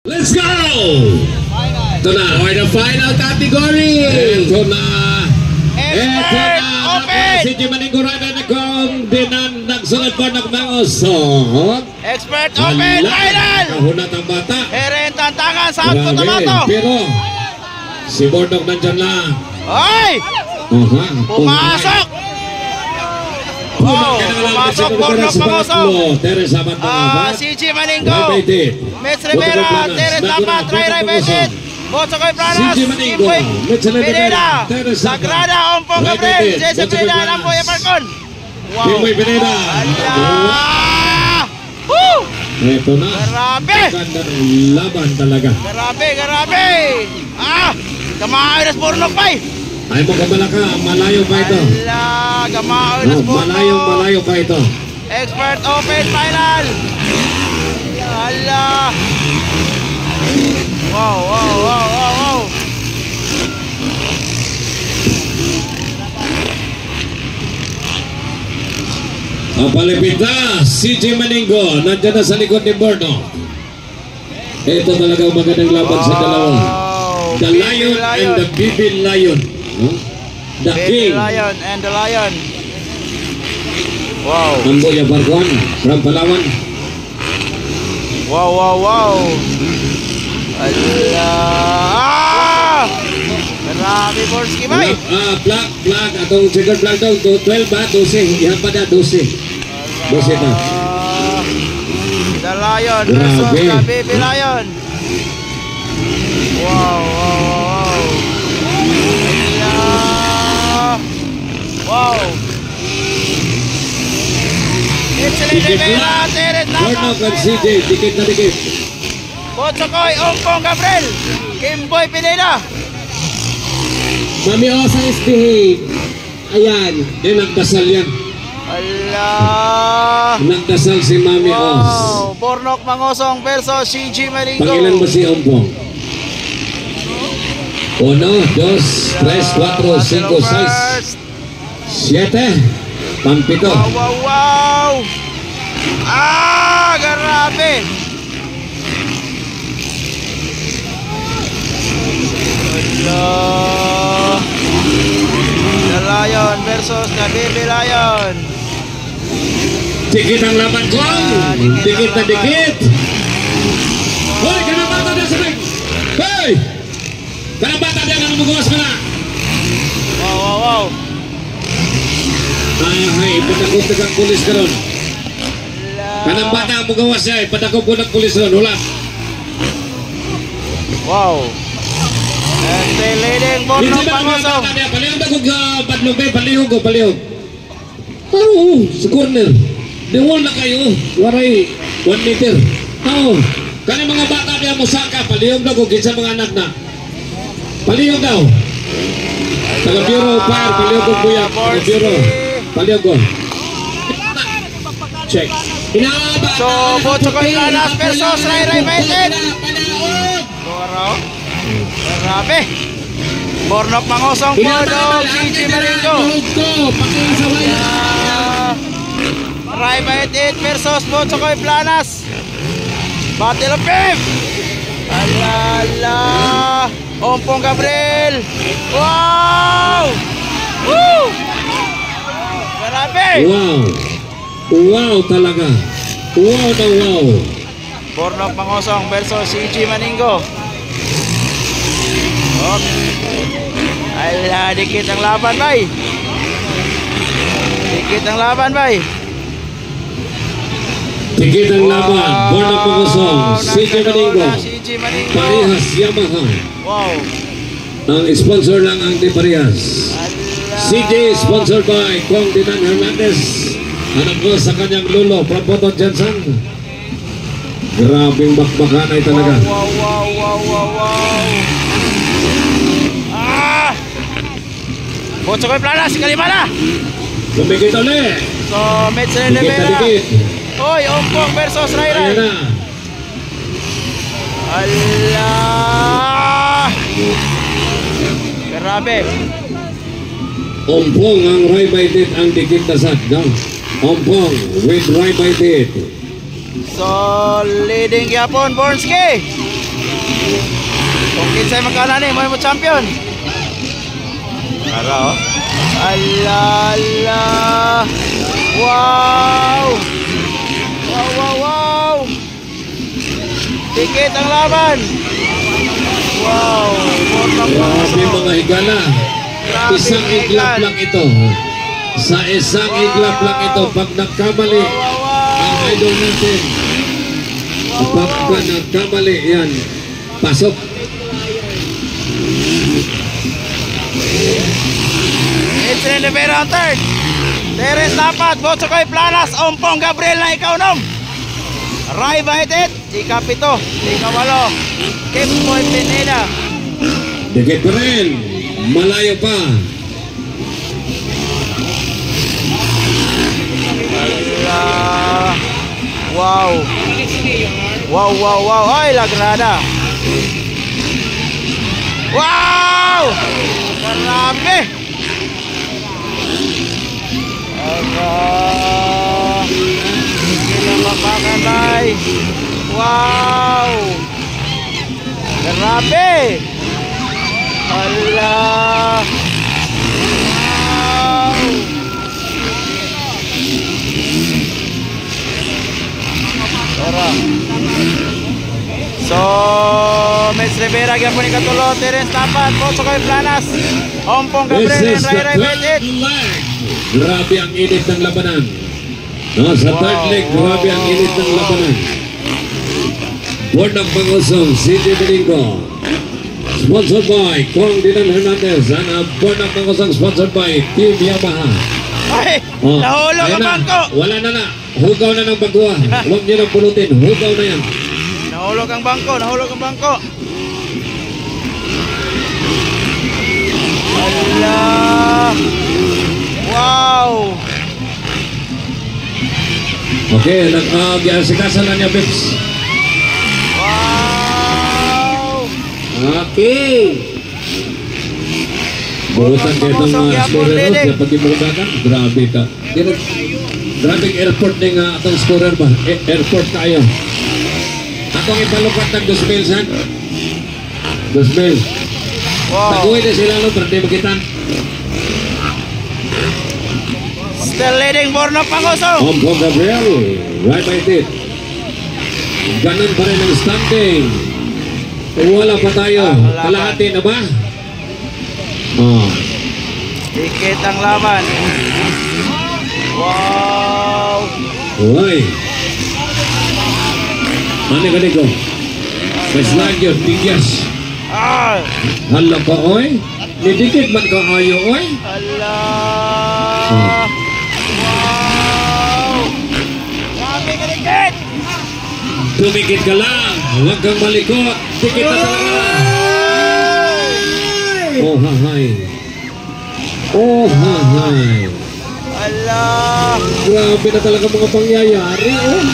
Let's go! Ito na. For the final category. Ito na. Expert Open! Si Jimaningo Rada na kong nagsunod po ng mga usok. Expert Open Final! Kahunat ang bata. Eren tantangan sa Output Tomato. Pero si Bordok nandyan lang. Ay! Pumasok! Wow! Pumasok Bordok Mangosong. Teres Amat Mangabat. Si Jimaningo. Mets Rivera. Teres Amat. Ray Betit. Botsokoy Planas. Kimboy Pineda. Sagrada Ompong Gabriel. Jesse Pineda. Lamboy Aparcon. Wow! Kimboy Pineda. Allah! Woo! Ito na. Grabe! Ganda ng laban talaga. Grabe! Kamay na Burnok pa eh! Ay mo kamalaka, malayo pa ito. Ala, kamay na Burnok. Malayo pa ito. Expert Open Final! Ala! Wow! Ang palipit na, si Jimaningo, nandiyan na sa likod ni Borno. Ito talagang magandang laban sa dalawa. The Lion and the Bibi Lion. The Baby King. Lion and the Lion. Wow! Amboy Aparcon from Palawan. Wow! Ala! Marami Borski ba eh? Flag, atong second flag daw, 12 ba? 12, ihan pa na, 12. 12 na. The Lion versus Grabe. the Baby Lion. Wow! Wow! Excellent Rivera, Teres Borno Napa, kan CJ, dikit na dikit. Botsokoy, Ompong Gabriel, Kimboy Pineda. Mami Osa is behave. Ayan. Nagdasal yan. Allah! Nagdasal si Mami Os. Wow! Burnok Mangosong versus si Jimaningo. Pangilan mo si Ompong? 1, 2, 3, 4, 5, 6, 7, pampito. Wow! Grabe! Allah! The Lion versus the Baby Lion. Dikit ang laban ko. Dikit na dikit. Hoy, kanang bata na sa ring. Hoy! Kanang bata na ang mugawas ka na. Wow! Ay, patakot na kang pulis ka ron. Kanang bata ang mugawas niya, patakot po ng pulis ron. Hula. Wow! And the leading Burnok Mangosong. Palihog ako ka Badlong Bay. Palihog. Oo, sa corner. Diwol na kayo. Waray, 1 meter. Oo. Kanang mga bata niya mo saka. Palihog na kung kinsa mga anak na. Palihog daw. Taga-Bureau Fire. Palihog ko buyak. Taga-Bureau. Palihog ko. Check. So, Botsokoy Planas versus Ray Betit. Grabe! Burnok Mangosong Bordog, si Jimaningo. Ray Betit versus Botsokoy Planas. Battle of Fame! Alala! Ompong Gabriel! Wow! Woo! Grabe! Wow talaga. Wow na wow. Burnok Mangosong versus si Jimaningo. Ala, dikit ang laban, bay. Dikit ang laban. Borno Mangosong. Si Jimaningo. Parehas Yamaha. Wow. Ang sponsor lang ang di Parehas. CJ sponsored by Kong Dinan Hernandez. Anak ko sa kanyang lolo, Praboto Jensen. Grabing bakbakanay talaga. Wow. Botsokoy Planas, kalima na. Lumikit ulit. So, Mets Rivera. Hoy, Ompong versus Ray. Ayan na. Allah! Grabe. Ompong ang Ray Betit ang dikit na sad. Ompong with Ray Betit. So, leading yapon Bornski. Kung kinsay magkalani, mo yung champion. Tara oh. Alala. Wow. Wow, wow, wow. Tikit ang laban. Wow. Grabe mga higala. Isang iglap lang ito. Sa isang iglap lang ito, pag nagkamali ang idol natin, pag nagkamali yan, pasok. Edson Rivera ang third. Terence Dapat, Botsokoy Planas, Ompong Gabriel na ikaw nom. Ray Baitet, ika-7, ika-8, Kim Boy Pineda. Dikit pa rin, malayo pa. Wow. Wow, wow, wow. Ay, Lagrada. Wow! Grabe! Hindi mapakalay. Wow! Grabe! Allah! Wow! Tara. So, Mes Rivera gyapon ni katulo, Terence Dapat, Botsokoy Planas, Ompong Gabriel, This is the Ray third Baitet. leg. Grabe ang init ng labanan. No, sa third leg, grabe ang init ng labanan. Board ng pangusong, CJ Domingo. Sponsored by Kong Dinan Hernandez. And board ng pangusong sponsored by Team Yamaha. Ay, Oh, nahulog ayun ang na. bangko. Wala na. Hugaw na ng bagwa. Huwag niyo nang pulutin. Hugaw na yan. Nahulog ang bangko, nahulog ang bangko. Allah! Wow! Okay, nag-asikasan na niya, Pips. Wow! Okay. Buhutan kayo ng scorer no? Siya pag-imudakan. Grabe ka. Grabe airport ng atong scorer ba? Airport tayo. Atong ipalupat ng 2,000 san. 2,000. Wow! Taguhin na sila no, pero di makitan. Still leading Borno Pangusong. Ompong Gabriel. Right by it. Ganun pa rin ang standing. Wala pa tayo. Kalahati na ba? Oh. Dikit ang laban. Wow! Uy. Ano ka nito? Slide yun, tigyas. Ah! Hala ka, oy. Nidikit man ka ayo, oy. Allah! Wow! Grabe ka dikit! Tumikit ka lang. Huwag kang malikot. Dikit na talaga. Oh, hahay. Oh, hahay. Allah! Grabe na talaga mga pangyayari, oh.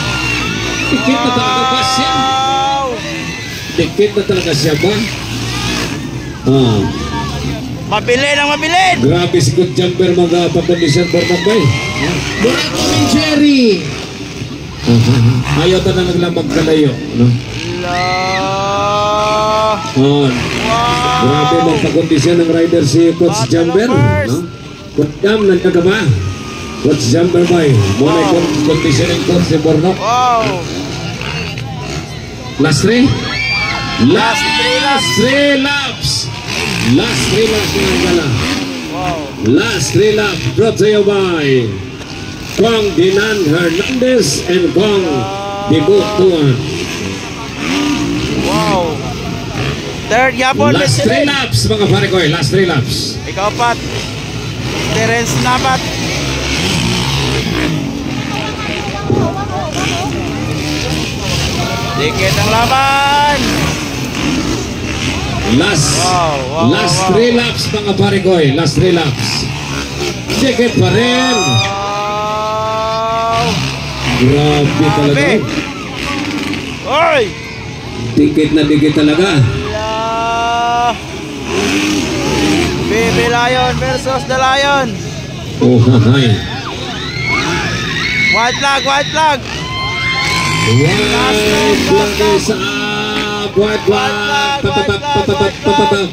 Dikit na talaga ba siya? Wow! Dikit na talaga siya ba? Ah. Mabilin ang mabilin! Grabe si Good Jumper magpapondisyon for Mambay. Burato ni Jerry. Ayaw na naglamag kalayo. No? Allah! Oh. Wow! Grabe magpakondisyon ng rider si Coach Jumper. No? Coach Jam, nandiyan ka ba? Coach Jumper ba? Muna yung kondisyon ng Coach si Bornok. Wow! Last 3? Last three laps. 3 laps. Last 3 laps mga gala. Wow! Last 3 laps brought to you by Kong Dinan Hernandez and Kong Dibutuan. Wow! Third yapon, Last 3 Mr. laps mga pare ko. Last 3 laps. Ikaw pat. Terence Dapat. Dikit ang laban. Last Wow, last wow. 3 laps mga pare ko. Last 3 laps. Dikit pa rin. Wow! Grabe talaga. Grabe. Oy! Dikit na dikit talaga. Allah! Baby Lion versus the Lion. Oh, hahay. White flag, white flag. White flag is up. white flag. Papapap.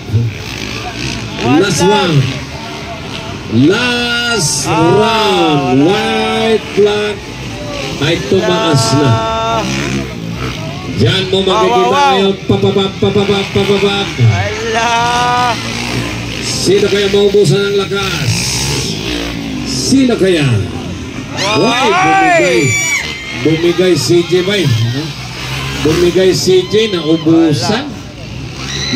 Last one. Last round. White flag ay tumaas na. Diyan mo makikita ngayon. Papapap. Ala. Sino kaya maubusan ng lakas? Sino kaya? Ay, bumigay CJ ba? Bumigay CJ na ubusan.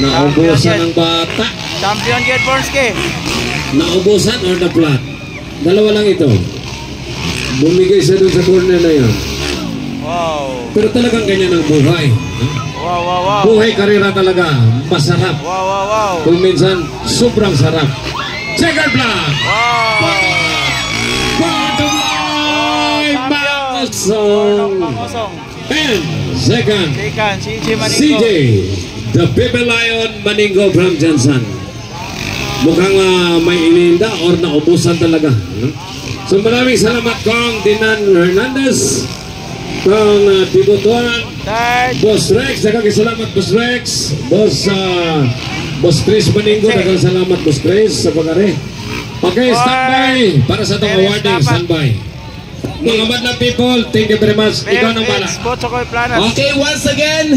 Naubusan ng bata. Champion Ged Borski. Naubusan or na flat? Dalawa lang ito. Bumigay siya dun sa corner na yun. Wow. Pero talagang ganyan ang buhay. Wow. Buhay karera talaga. Masarap. Wow. Kung minsan, sobrang sarap. Second block! Wow. Bottom line! Champion. Mangosong! And second, CJ Maningo. CJ, the Baby Lion Maningo from Jansan. Mukhang may ininda or naubusan talaga. So maraming salamat kong Dinan Hernandez, kong Tibutuan, Third. Boss Rex, salamat Boss Rex, Boss Chris Maningo, salamat Boss Chris sa pagkari. Okay, standby para sa itong awarding, standby. Mga madlang people, thank you very much. Ikaw nang bala. Okay, once again,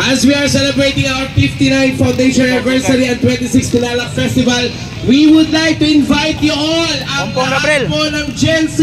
as we are celebrating our 59th Foundation Anniversary and 26th Tinalak Festival, we would like to invite you all ang Ompong Gabriel. lahat po ng Gen Z